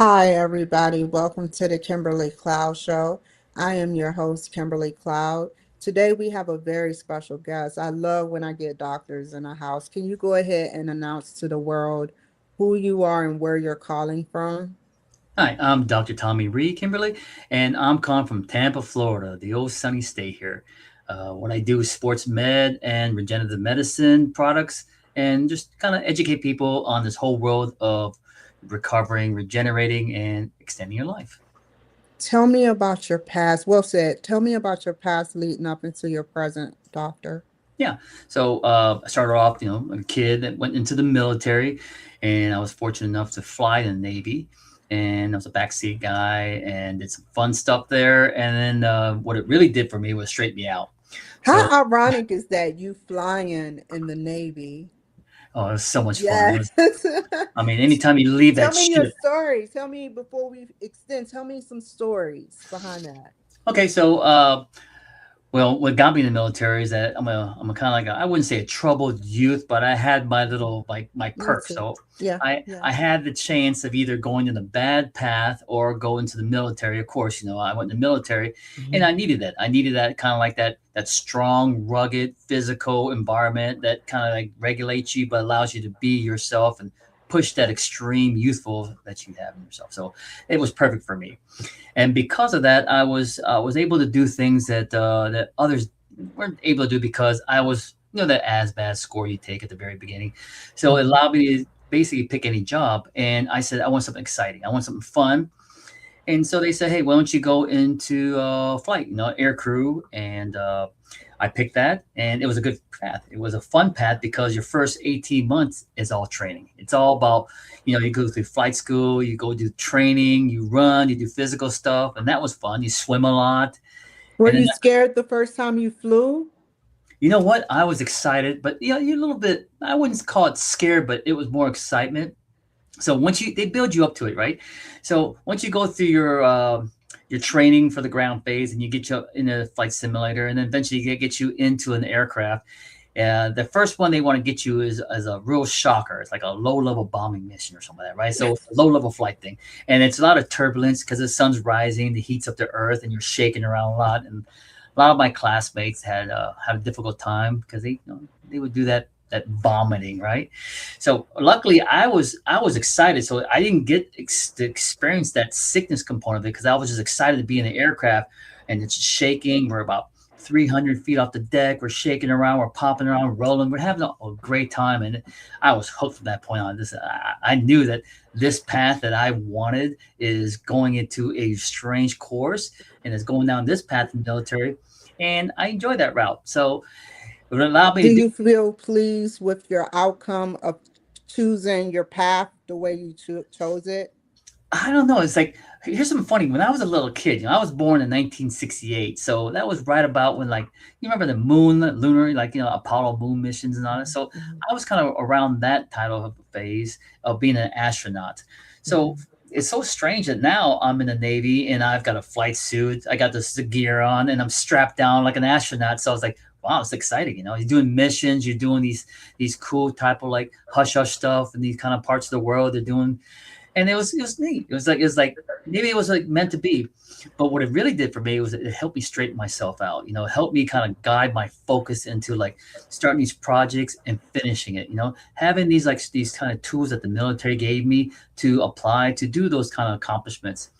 Hi, everybody. Welcome to the Kimberly Cloud Show. I am your host, Kimberly Cloud. Today, we have a very special guest. I love when I get doctors in a house. Can you go ahead and announce to the world who you are and where you're calling from? Hi, I'm Dr. Tommy Rhee, Kimberly, and I'm calling from Tampa, Florida, the old sunny state here. What I do is sports med and regenerative medicine products, and just kind of educate people on this whole world of recovering, regenerating, and extending your life. Tell me about your past. Well said. Tell me about your past leading up into your present, doctor. Yeah. So I started off, a kid that went into the military, and I was fortunate enough to fly in the Navy. And I was a backseat guy and did some fun stuff there. And then what it really did for me was straighten me out. So, How ironic is that you flying in the Navy? oh, it was so much fun. Yes. I mean, anytime you leave Tell that me your ship. story. Tell me before we extend. Tell me some stories behind that. Okay, so well, what got me in the military is that I'm a kind of like I wouldn't say a troubled youth, but I had my little like my Me perks. too. So Yeah, I yeah. I had the chance of either going in the bad path or go into the military. Of course, I went in the military, and I needed that. I needed that kind of like that strong, rugged, physical environment that kind of like regulates you, but allows you to be yourself and push that extreme youthful that you have in yourself. So it was perfect for me, and because of that, I was able to do things that others weren't able to do because I was that ASVAB score you take at the very beginning, so it allowed me to basically pick any job. And I said I want something exciting, I want something fun. And so they said, hey, why don't you go into flight, air crew. And I picked that, and it was a good path. It was a fun path because your first 18 months is all training. It's all about, you go through flight school, you go do training, you run, you do physical stuff, and that was fun. You swim a lot. Were And then, you scared the first time you flew? you know what? I was excited, but you're a little bit, I wouldn't call it scared, but it was more excitement. So they build you up to it, right? So once you go through your training for the ground phase, and you get you in a flight simulator, and then eventually get you into an aircraft. The first one they want to get you is as a real shocker. It's like a low level bombing mission or something like that, right? So it's a low level flight thing, and it's a lot of turbulence because the sun's rising, the heat's up the earth, and you're shaking around a lot. And a lot of my classmates had a difficult time because they would do that vomiting, right? So luckily, I was excited, so I didn't get to experience that sickness component of it because I was just excited to be in the aircraft, and it's shaking. We're about 300 feet off the deck. We're shaking around. We're popping around, rolling. We're having a great time, and I was hooked from that point on. I knew that this path that I wanted is going into a strange course, and it's going down this path in the military, and I enjoyed that route. So it allowed me Do to do. you feel pleased with your outcome of choosing your path the way you chose it? I don't know. It's like, here's something funny. When I was a little kid, I was born in 1968, so that was right about when, like, you remember the moon, lunar, like, Apollo moon missions and all that. So Mhm, I was kind of around that title of phase of being an astronaut. So mhm. it's so strange that now I'm in the Navy and I've got a flight suit, I got the gear on, and I'm strapped down like an astronaut. So I was like, wow, it's exciting. You're doing missions, you're doing these cool type of like hush hush stuff in these kind of parts of the world. They're doing, and it was neat. It was like maybe it was like meant to be. But what it really did for me was it helped me straighten myself out. It helped me kind of guide my focus into like starting these projects and finishing it. Having these kind of tools that the military gave me to apply to do those kind of accomplishments.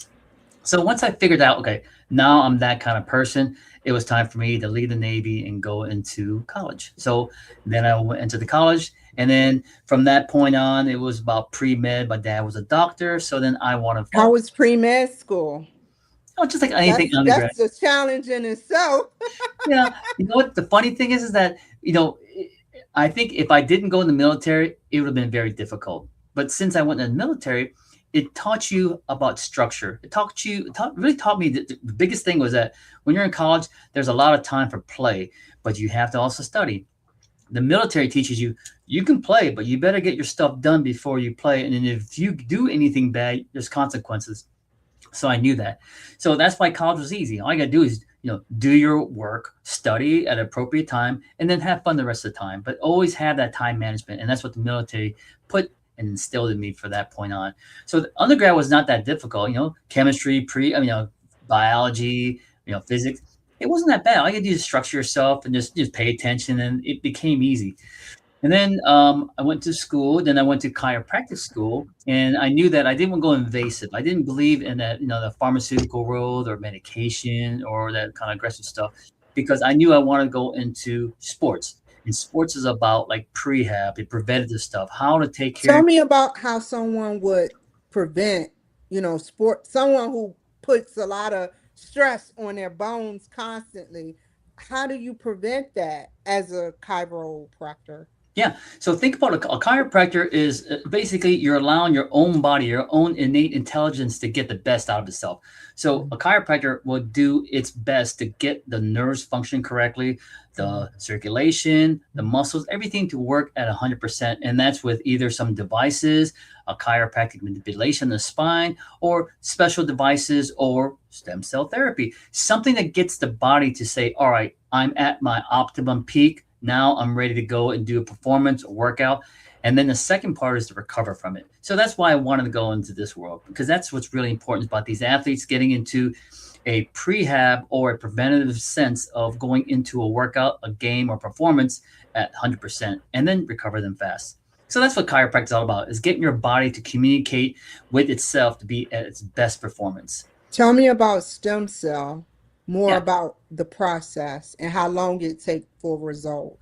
So once I figured out, okay, now I'm that kind of person, it was time for me to leave the Navy and go into college. So then I went into the college. And then from that point on, it was about pre med. My dad was a doctor. So then I want to How follow, was pre-med school? just like anything undergrad. That's a challenge in itself. Yeah. You know what? The funny thing is that, I think if I didn't go in the military, it would have been very difficult. But since I went in the military, it taught you about structure. Really taught me that the biggest thing was that when you're in college, there's a lot of time for play, but you have to also study. The military teaches you you can play, but you better get your stuff done before you play. And then if you do anything bad, there's consequences. So I knew that. So that's why college was easy. All you got to do is, do your work, study at an appropriate time, and then have fun the rest of the time. But always have that time management. And that's what the military put and instilled in me for that point on. So the undergrad was not that difficult, chemistry, biology, physics. It wasn't that bad. All you had to do is structure yourself and just pay attention, and it became easy. And then I went to school. Then I went to chiropractic school, and I knew that I didn't want to go invasive. I didn't believe in that, the pharmaceutical world or medication or that kind of aggressive stuff, because I knew I wanted to go into sports. And sports is about like prehab, the preventative stuff, how to take care Tell of. me about how someone would prevent, someone who puts a lot of stress on their bones constantly. How do you prevent that as a chiropractor? Yeah. So think about a chiropractor is basically you're allowing your own body, your own innate intelligence to get the best out of itself. So a chiropractor will do its best to get the nerves function correctly, the circulation, the muscles, everything to work at 100%. And that's with either some devices, a chiropractic manipulation of the spine, or special devices or stem cell therapy. Something that gets the body to say, all right, I'm at my optimum peak. Now I'm ready to go and do a performance, a workout. And then the second part is to recover from it. So that's why I wanted to go into this world, because that's what's really important about these athletes getting into a prehab or a preventative sense of going into a workout, a game, or performance at 100% and then recover them fast. So that's what chiropractic is all about, is getting your body to communicate with itself to be at its best performance. Tell me about stem cell, more Yeah. about the process and how long it takes for results.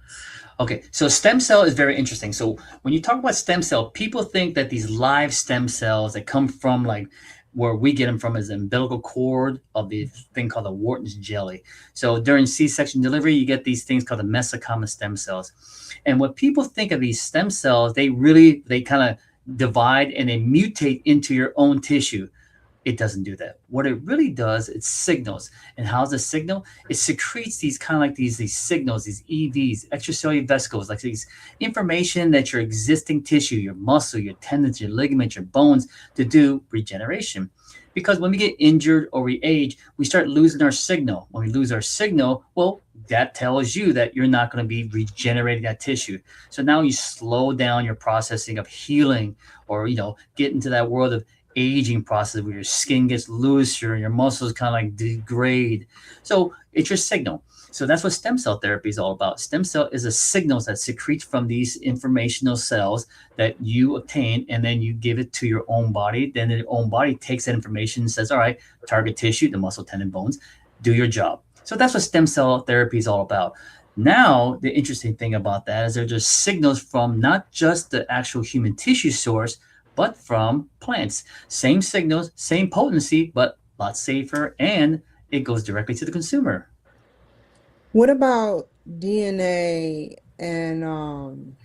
Okay, so stem cell is very interesting. So when you talk about stem cell, people think that these live stem cells that come from like where we get them from is the umbilical cord of the thing called the Wharton's jelly. So during C-section delivery, you get these things called the mesenchymal stem cells. And what people think of these stem cells, they kind of divide and they mutate into your own tissue. It doesn't do that. What it really does, it signals. And how's it signal? It secretes these kind of like these signals, these EVs, extracellular vesicles, like these information that your existing tissue, your muscle, your tendons, your ligaments, your bones, to do regeneration. Because when we get injured or we age, we start losing our signal. When we lose our signal, well, that tells you that you're not going to be regenerating that tissue. So now you slow down your processing of healing, or get into that world of aging process where your skin gets looser and your muscles kind of like degrade. So it's your signal. So that's what stem cell therapy is all about. Stem cell is a signal that secretes from these informational cells that you obtain, and then you give it to your own body. Then the own body takes that information and says, all right, target tissue, the muscle, tendon, bones, do your job. So that's what stem cell therapy is all about. Now, the interesting thing about that is they're just signals from not just the actual human tissue source, but from plants. Same signals, same potency, but a lot safer, and it goes directly to the consumer. What about DNA and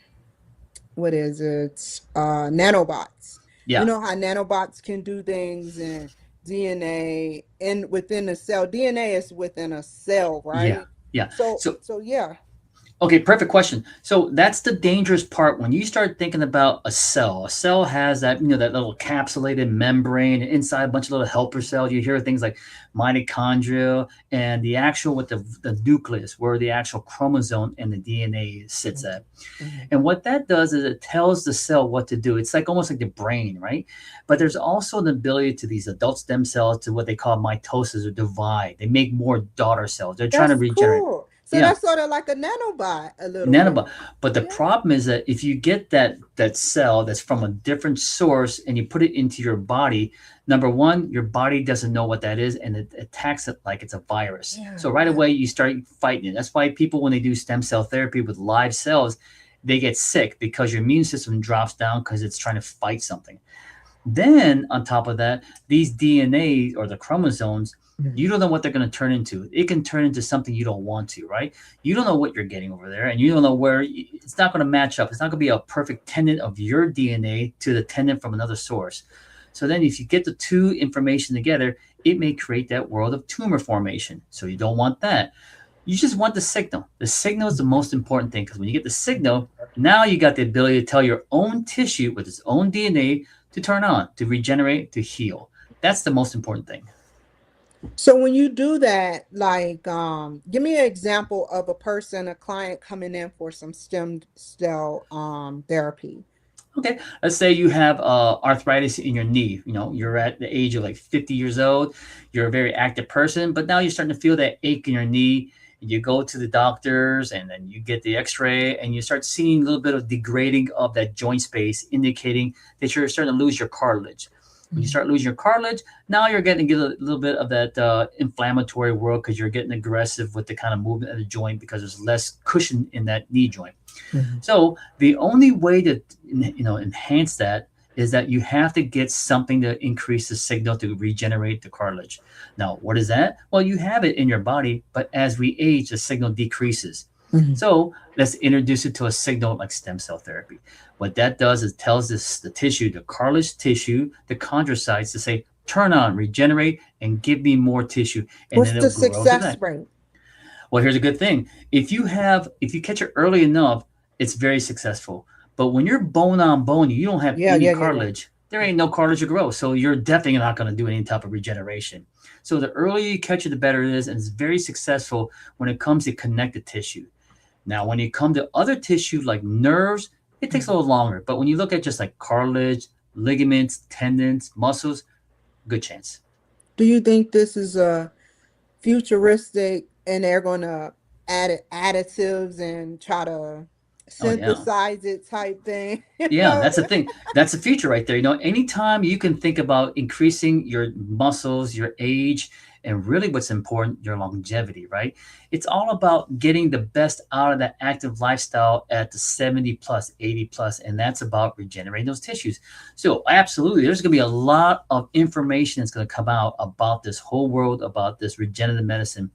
what is it? Nanobots. You Yeah, know how nanobots can do things, and DNA and within the cell. DNA is within a cell, yeah, right? yeah. So So so yeah. okay, perfect question. So that's the dangerous part when you start thinking about a cell. A cell has that, that little capsulated membrane, and inside a bunch of little helper cells. You hear things like mitochondria and the actual with the nucleus, where the actual chromosome and the DNA sits at. Mhm. And what that does is it tells the cell what to do. It's like almost like the brain, right? But there's also an ability to these adult stem cells to what they call mitosis or divide. They make more daughter cells. They're trying to That's regenerate. cool. So Yeah, that's sort of like a nanobot a little bit. nanobot. But the Yeah. problem is that if you get that cell that's from a different source and you put it into your body, number one, your body doesn't know what that is, and it attacks it like it's a virus. Yeah. So right Yeah. away you start fighting it. That's why people, when they do stem cell therapy with live cells, they get sick because your immune system drops down because it's trying to fight something. Then on top of that, these DNA or the chromosomes, Mhm. you don't know what they're going to turn into. It can turn into something you don't want to, right? You don't know what you're getting over there, and you don't know where it's not going to match up. It's not going to be a perfect tendon of your DNA to the tendon from another source. So then, if you get the two information together, it may create that world of tumor formation. So you don't want that. You just want the signal. The signal is the most important thing, because when you get the signal, now you got the ability to tell your own tissue with its own DNA to turn on, to regenerate, to heal. That's the most important thing. So when you do that, like, give me an example of a person, a client coming in for some stem cell therapy. Okay, let's say you have arthritis in your knee. You know, you're at the age of like 50 years old. You're a very active person, but now you're starting to feel that ache in your knee. And you go to the doctors, and then you get the X-ray, and you start seeing a little bit of degrading of that joint space, indicating that you're starting to lose your cartilage. When you Mhm. start losing your cartilage, now you're getting a little bit of that inflammatory world because you're getting aggressive with the kind of movement of the joint because there's less cushion in that knee joint. Mhm. So the only way to enhance that is that you have to get something to increase the signal to regenerate the cartilage. Now, what is that? Well, you have it in your body, but as we age, the signal decreases. Mhm. So let's introduce it to a signal like stem cell therapy. What that does is tells this the tissue, the cartilage tissue, the chondrocytes to say, turn on, regenerate, and give me more tissue, and What's then the it'll grow to success that. rate? Well, here's a good thing. If you catch it early enough, it's very successful. But when you're bone on bone, you don't have Yeah, any yeah, yeah, yeah. cartilage. There ain't no cartilage to grow, so you're definitely not going to do any type of regeneration. So the earlier you catch it, the better it is, and it's very successful when it comes to connective tissue. Now, when you come to other tissue like nerves, it takes a Mhm. little longer. But when you look at just like cartilage, ligaments, tendons, muscles, good chance. Do you think this is a futuristic and they're gonna add additives and try to Oh yeah. synthesize it type thing? You Yeah, know? that's the thing. That's the future right there. You know, anytime you can think about increasing your muscles, your age, and really what's important, your longevity, right? It's all about getting the best out of that active lifestyle at the 70 plus, 80 plus, and that's about regenerating those tissues. So, absolutely, there's going to be a lot of information that's going to come out about this whole world, about this regenerative medicine.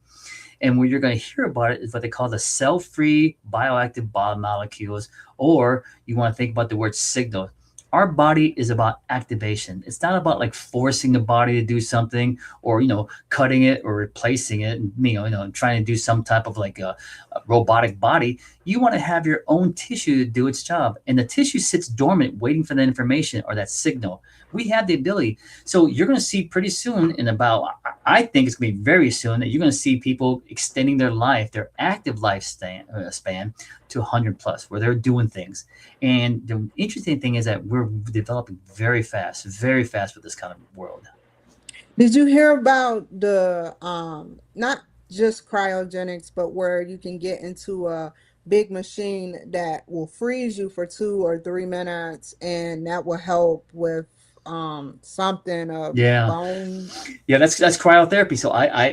And what you're going to hear about it is what they call the cell free bioactive biomolecules, or you want to think about the word signal. Our body is about activation. It's not about like forcing the body to do something or, cutting it or replacing it, and, trying to do some type of like a robotic body. You want to have your own tissue to do its job. And the tissue sits dormant, waiting for that information or that signal. We have the ability. So you're going to see pretty soon, in about, I think it's going to be very soon, that you're going to see people extending their life, their active span to 100 plus, where they're doing things. And the interesting thing is that we're developing very fast with this kind of world. Did you hear about the not just cryogenics, but where you can get into a big machine that will freeze you for 2 or 3 minutes and that will help with something of Yeah, bones? yeah, that's cryotherapy. So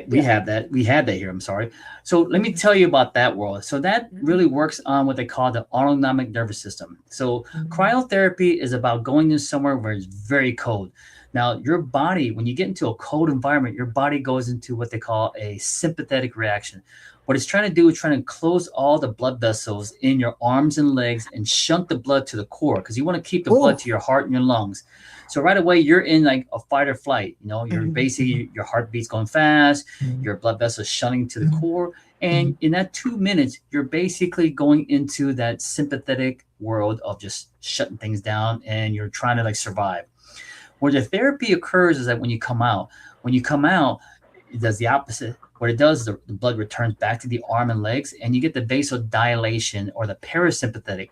we Yeah. have that. We had that here. I'm sorry. So let me Mhm. tell you about that world. So that Mhm. really works on what they call the autonomic nervous system. So Mhm. cryotherapy is about going to somewhere where it's very cold. Now, your body, when you get into a cold environment, your body goes into what they call a sympathetic reaction. What it's trying to do is trying to close all the blood vessels in your arms and legs and shunt the blood to the core because you want to keep the blood Oh. to your heart and your lungs. So right away, you're in like a fight or flight. You're Mhm. Mhm. basically, your heartbeat's going fast, Mhm. your blood vessels shunting to the Mhm. core, and Mhm. in that 2 minutes, you're basically going into that sympathetic world of just shutting things down, and you're trying to like survive. Where the therapy occurs is that when you come out, it does the opposite. What it does, the blood returns back to the arm and legs, and you get the vasodilation or the parasympathetic.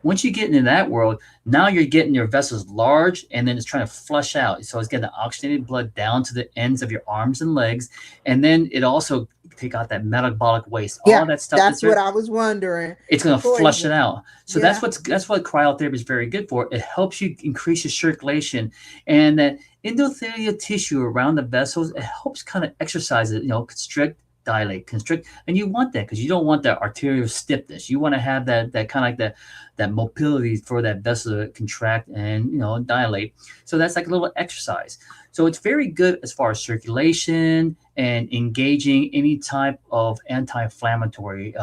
Once you get into that world, now you're getting your vessels large, and then it's trying to flush out. So it's getting the oxygenated blood down to the ends of your arms and legs, and then it also take out that metabolic waste, all Yeah, that stuff that's that's what there. I was wondering. It's The going to flush it poison. out. So Yeah. that's what cryotherapy is very good for. It helps you increase your circulation, and that endothelial tissue around the vessels. It helps kind of exercise it. Constrict, dilate, constrict, and you want that because you don't want that arterial stiffness. You want to have that kind of like that mobility for that vessel to contract and dilate. So that's like a little exercise. So it's very good as far as circulation and engaging any type of anti-inflammatory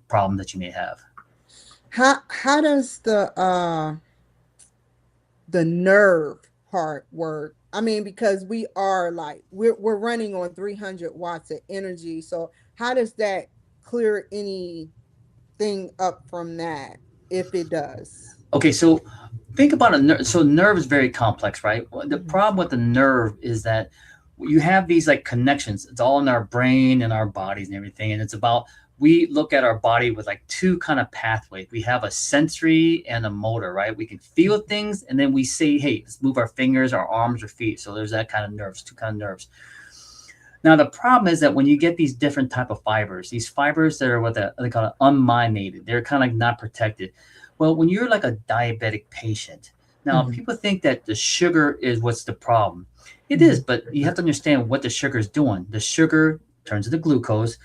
problem that you may have. How does the nerve part work? I mean, because we are like we're running on 300 watts of energy. So how does that clear anything up from that if it does? Okay, so think about a nerve. So nerve is very complex, right? The Mhm. problem with the nerve is that you have these like connections. It's all in our brain and our bodies and everything, and it's about we look at our body with like two kind of pathways. We have a sensory and a motor, right? We can feel things, and then we say, hey, let's move our fingers, our arms, or feet. So there's that kind of nerves, two kind of nerves. Now the problem is that when you get these different type of fibers, these fibers that are what they call it unmyelinated, they're kind of like not protected. Well, when you're like a diabetic patient, now Mhm. people think that the sugar is what's the problem. It is, Mhm. but you have to understand what the sugar is doing. The sugar turns into glucose,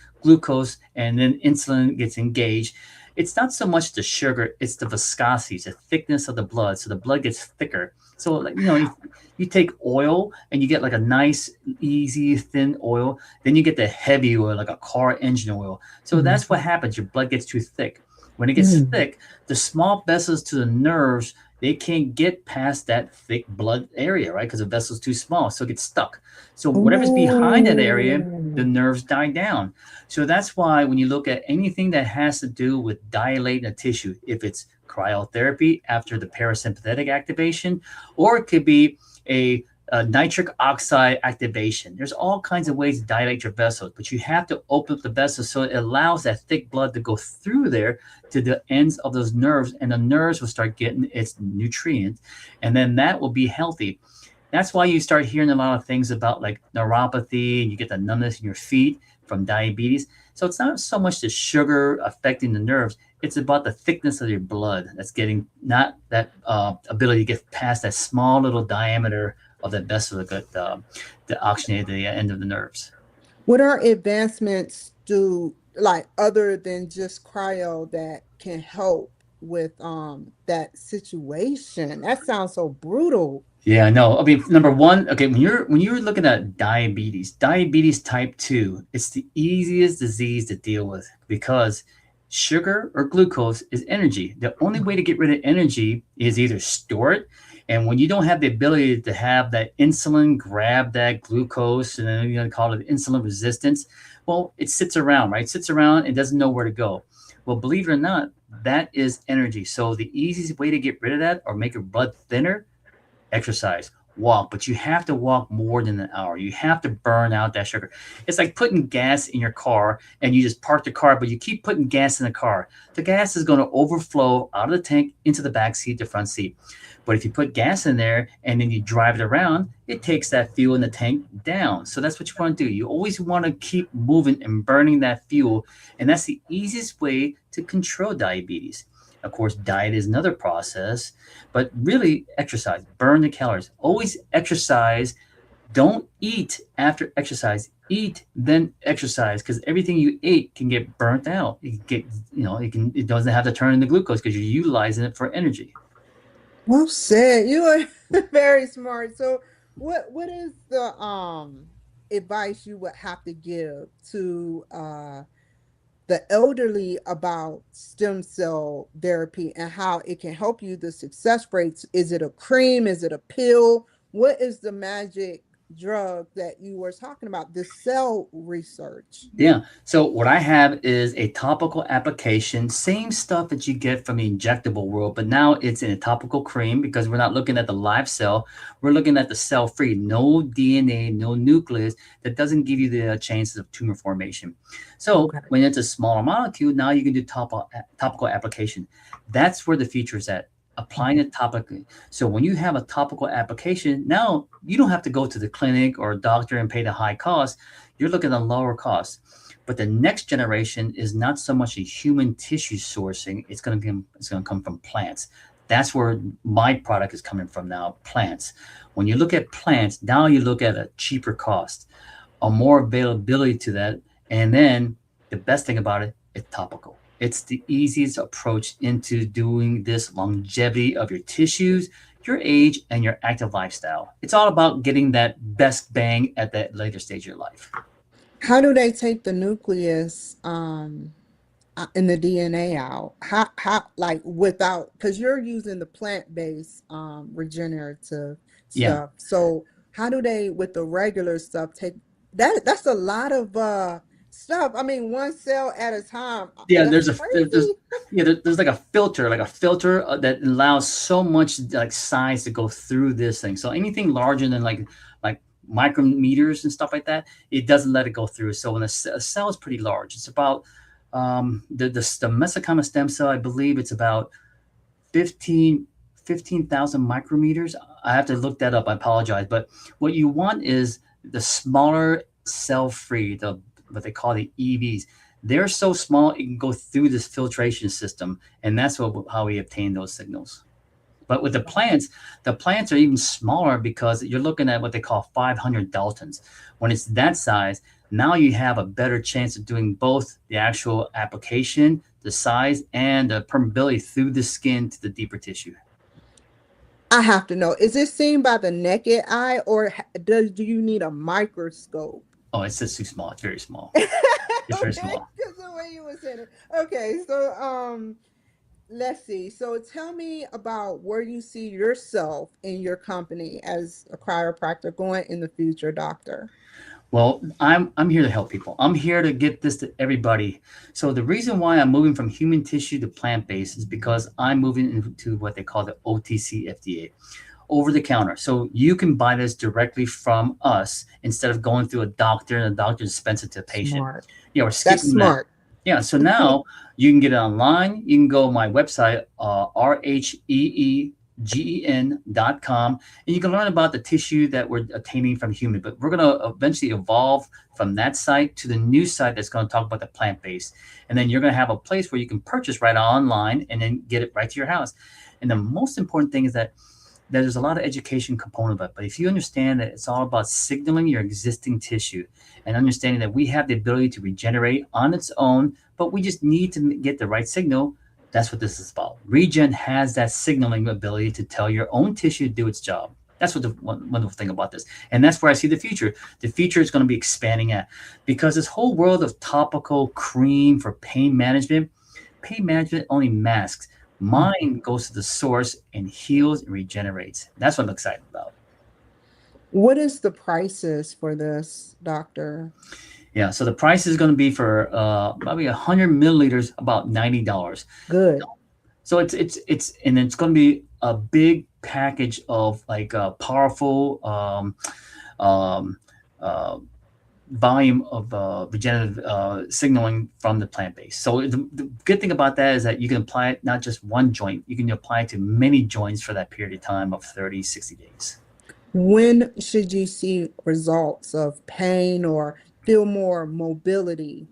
and then insulin gets engaged. It's not so much the sugar, it's the viscosity, it's the thickness of the blood. So the blood gets thicker. So, like, if you take oil and you get like a nice, easy, thin oil, then you get the heavy oil, like a car engine oil. So Mhm. that's what happens. Your blood gets too thick. When it gets Mhm. thick, the small vessels to the nerves, they can't get past that thick blood area, right? Because the vessel's too small, so it gets stuck. So whatever's behind that area, the Ooh. nerves die down. So that's why when you look at anything that has to do with dilating a tissue, if it's cryotherapy after the parasympathetic activation, or it could be a nitric oxide activation. There's all kinds of ways to dilate your vessels, but you have to open up the vessels so it allows that thick blood to go through there to the ends of those nerves, and the nerves will start getting its nutrients, and then that will be healthy. That's why you start hearing a lot of things about like neuropathy, and you get the numbness in your feet from diabetes. So it's not so much the sugar affecting the nerves; it's about the thickness of your blood that's getting not that ability to get past that small little diameter of that vessel that got the oxygenate the end of the nerves. What are advancements do like other than just cryo that can help with that situation? That sounds so brutal. Yeah, no. I mean, number one, okay, when you're looking at diabetes type 2, it's the easiest disease to deal with because sugar or glucose is energy. The only way to get rid of energy is either store it, and when you don't have the ability to have that insulin grab that glucose, and then you're gonna call it insulin resistance, well, it sits around, right? It sits around and doesn't know where to go. Well, believe it or not, that is energy. So the easiest way to get rid of that or make your blood thinner, exercise, walk, but you have to walk more than an hour. You have to burn out that sugar. It's like putting gas in your car and you just park the car, but you keep putting gas in the car. The gas is going to overflow out of the tank into the back seat, the front seat. But if you put gas in there and then you drive it around, it takes that fuel in the tank down. So that's what you want to do. You always want to keep moving and burning that fuel. And that's the easiest way to control diabetes. Of course, diet is another process, but really exercise, burn the calories. Always exercise. Don't eat after exercise. Eat then exercise because everything you ate can get burnt out. It can get, it doesn't have to turn into glucose because you're utilizing it for energy. Well said. You are very smart. So what is the advice you would have to give to the elderly about stem cell therapy and how it can help you? The success rates, is it a cream, is it a pill? What is the magic drug that you were talking about, the cell research? Yeah. So what I have is a topical application, same stuff that you get from the injectable world, but now it's in a topical cream because we're not looking at the live cell. We're looking at the cell free, no DNA, no nucleus that doesn't give you the chances of tumor formation. So Okay. when it's a smaller molecule, now you can do topical application. That's where the future is at. Applying it topically. So when you have a topical application, now you don't have to go to the clinic or a doctor and pay the high cost. You're looking at lower costs. But the next generation is not so much a human tissue sourcing. It's going to come from plants. That's where my product is coming from now, plants. When you look at plants, now you look at a cheaper cost, a more availability to that, and then the best thing about it, it's topical. It's the easiest approach into doing this longevity of your tissues, your age, and your active lifestyle. It's all about getting that best bang at that later stage of your life. How do they take the nucleus and the DNA out? How like without, because you're using the plant-based regenerative Yeah. stuff. So how do they with the regular stuff take that? That's a lot of stuff. I mean, one cell at a time. Yeah, That's there's crazy. there's like a filter that allows so much like size to go through this thing. So anything larger than like micrometers and stuff like that, it doesn't let it go through. So when a cell is pretty large, it's about The mesenchymal stem cell, I believe it's about 15 15,000 micrometers. I have to look that up. I apologize. But what you want is the smaller cell free, the what they call the EVs. They're so small it can go through this filtration system, and that's how we obtain those signals. But with the plants are even smaller because you're looking at what they call 500 Daltons. When it's that size, now you have a better chance of doing both the actual application, the size, and the permeability through the skin to the deeper tissue. I have to know, is it seen by the naked eye or do you need a microscope? Oh, it's just too small. It's very small. It's very Okay, small. because the way you were saying it. Okay, so let's see. So tell me about where you see yourself in your company as a chiropractor going in the future, doctor. Well, I'm here to help people. I'm here to get this to everybody. So the reason why I'm moving from human tissue to plant based is because I'm moving into what they call the OTC FDA, over the counter. So you can buy this directly from us instead of going through a doctor and a doctor dispense it to a patient. Smart. Yeah, we're That's skipping that. smart. Yeah, so now you can get it online. You can go to my website, RheeGen.com, and you can learn about the tissue that we're obtaining from human. But we're going to eventually evolve from that site to the new site that's going to talk about the plant based. And then you're going to have a place where you can purchase right online and then get it right to your house. And the most important thing is that there's a lot of education component of it. But if you understand that it's all about signaling your existing tissue and understanding that we have the ability to regenerate on its own, but we just need to get the right signal, that's what this is about. RheeGen has that signaling ability to tell your own tissue to do its job. That's what the wonderful thing about this. And that's where I see the future. The future is going to be expanding at, because this whole world of topical cream for pain management only masks. Mine goes to the source and heals and regenerates. That's what I'm excited about. What is the prices for this, doctor? Yeah, so the price is going to be for probably 100 milliliters, about $90. Good. So it's going to be a big package of like powerful um, uh, volume of regenerative signaling from the plant based. So the good thing about that is that you can apply it not just one joint, you can apply it to many joints for that period of time of 30, 60 days. When should you see results of pain or feel more mobility?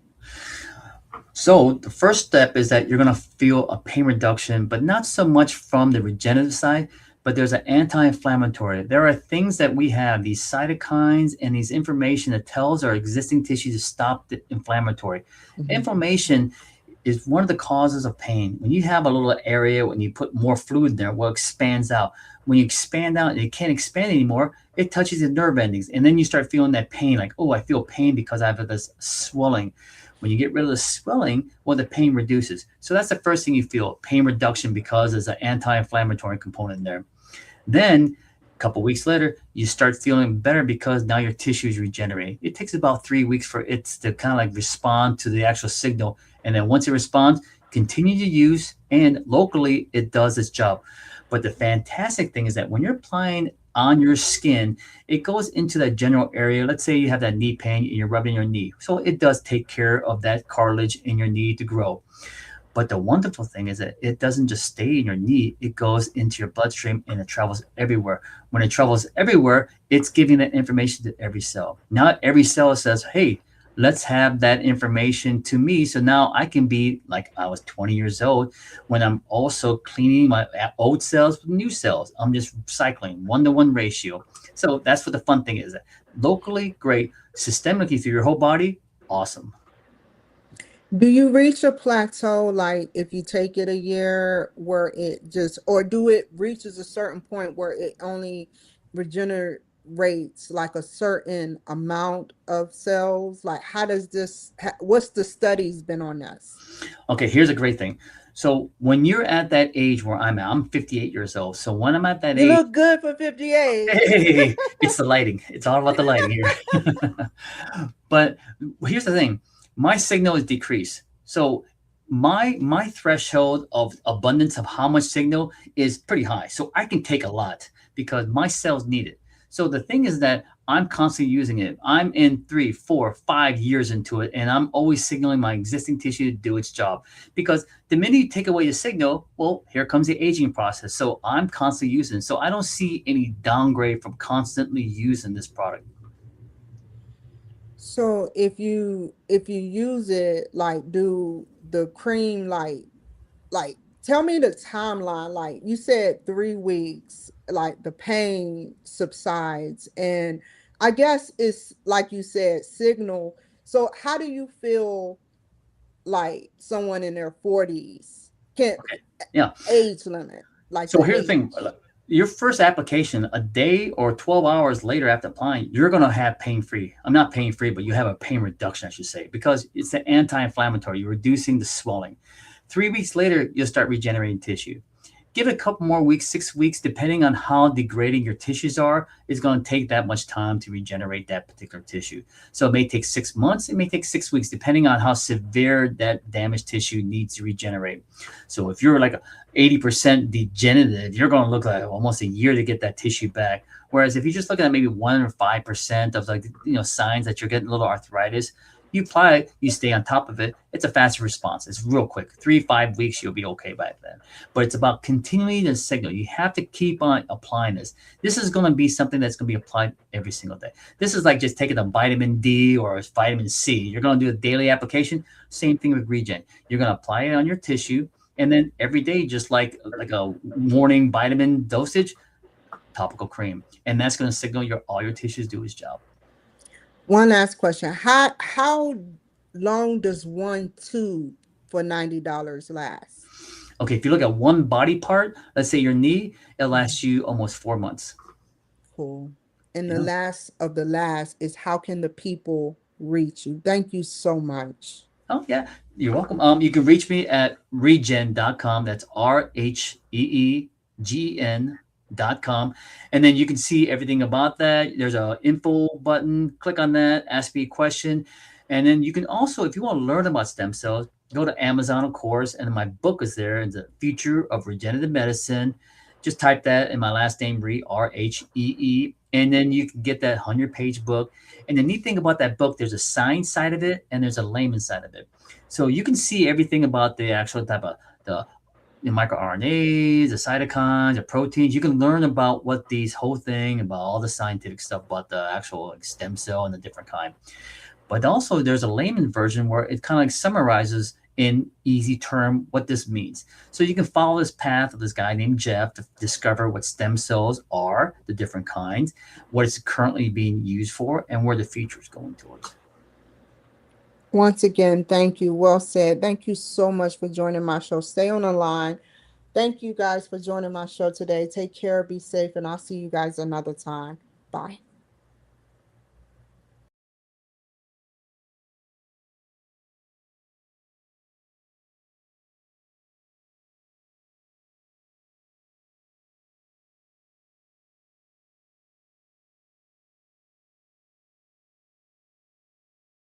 So the first step is that you're going to feel a pain reduction, but not so much from the regenerative side, but there's an anti-inflammatory. There are things that we have, these cytokines and these information that tells our existing tissue to stop the inflammatory. Inflammation is one of the causes of pain. When you have a little area, when you put more fluid there, well, it expands out. When you expand out and it can't expand anymore, it touches the nerve endings. And then you start feeling that pain, like, oh, I feel pain because I have this swelling. When you get rid of the swelling, well, the pain reduces. So that's the first thing you feel, pain reduction, because there's an anti-inflammatory component there. Then a couple weeks later, you start feeling better because now your tissue is regenerating. It takes about 3 weeks for it to kind of like respond to the actual signal. And then once it responds, continue to use, and locally it does its job. But the fantastic thing is that when you're applying on your skin, it goes into that general area. Let's say you have that knee pain and you're rubbing your knee. So it does take care of that cartilage in your knee to grow. But the wonderful thing is that it doesn't just stay in your knee, it goes into your bloodstream and it travels everywhere. When it travels everywhere, it's giving that information to every cell. Now every cell says, hey, let's have that information to me. So now I can be like I was 20 years old when I'm also cleaning my old cells with new cells. I'm just cycling 1-to-1 ratio. So that's what the fun thing is. Locally, great. Systemically through your whole body, awesome. Do you reach a plateau, like if you take it a year where it just, or do it reaches a certain point where it only regenerates like a certain amount of cells? Like how does this, what's the studies been on this? Okay, here's a great thing. So when you're at that age where I'm 58 years old. So when I'm at that You age, look good for 58. hey, it's the lighting. It's all about the lighting here. But here's the thing. My signal is decreased. So my threshold of abundance of how much signal is pretty high. So I can take a lot because my cells need it. So the thing is that I'm constantly using it. I'm in 3, 4, 5 years into it, and I'm always signaling my existing tissue to do its job. Because the minute you take away the signal, well, here comes the aging process. So I'm constantly using it. So I don't see any downgrade from constantly using this product. So if you use it, like, do the cream, like tell me the timeline. Like you said, 3 weeks, like the pain subsides, and I guess it's like you said, signal. So how do you feel like someone in their 40s can Okay. Yeah. age limit, like So the here's the thing. age? Your first application, a day or 12 hours later after applying, you're going to have pain free. I'm not pain free, but you have a pain reduction, I should say, because it's an anti inflammatory. You're reducing the swelling. 3 weeks later, you'll start regenerating tissue. Give it a couple more weeks, 6 weeks, depending on how degrading your tissues are, it's going to take that much time to regenerate that particular tissue. So it may take 6 months, it may take 6 weeks, depending on how severe that damaged tissue needs to regenerate. So if you're like 80% degenerative, you're going to look like almost a year to get that tissue back. Whereas if you're just looking at maybe 1 or 5% of like signs that you're getting a little arthritis, you apply it, you stay on top of it. It's a faster response. It's real quick. 3 to 5 weeks, you'll be okay by then. But it's about continuing to signal. You have to keep on applying this. This is going to be something that's going to be applied every single day. This is like just taking a vitamin D or a vitamin C. You're going to do a daily application. Same thing with RheeGen. You're going to apply it on your tissue, and then every day, just like a morning vitamin dosage, topical cream, and that's going to signal all your tissues do its job. One last question. How long does one tube for $90 last? Okay, if you look at one body part, let's say your knee, it Mhm. lasts you almost 4 months. Cool. And the Yeah. last of the last is, how can the people reach you? Thank you so much. Oh, yeah. You're welcome. You can reach me at rheegen.com. That's RheeGen.com. And then you can see everything about that. There's a info button. Click on that, ask me a question. And then you can also, if you want to learn about stem cells, go to Amazon, of course. And my book is there. It's the Future of Regenerative Medicine. Just type that in my last name, Rhee, RHEE. And then you can get that 100-page book. And the neat thing about that book, there's a science side of it and there's a layman side of it. So you can see everything about the actual type of the microRNAs, the cytokines, the proteins. You can learn about what these whole thing, about all the scientific stuff about the actual like, stem cell and the different kind. But also there's a layman version where it kind of like summarizes in easy term what this means. So you can follow this path of this guy named Jeff to discover what stem cells are, the different kinds, what it's currently being used for, and where the future is going towards. Once again, thank you. Well said. Thank you so much for joining my show. Stay on the line. Thank you guys for joining my show today. Take care, be safe, and I'll see you guys another time. Bye.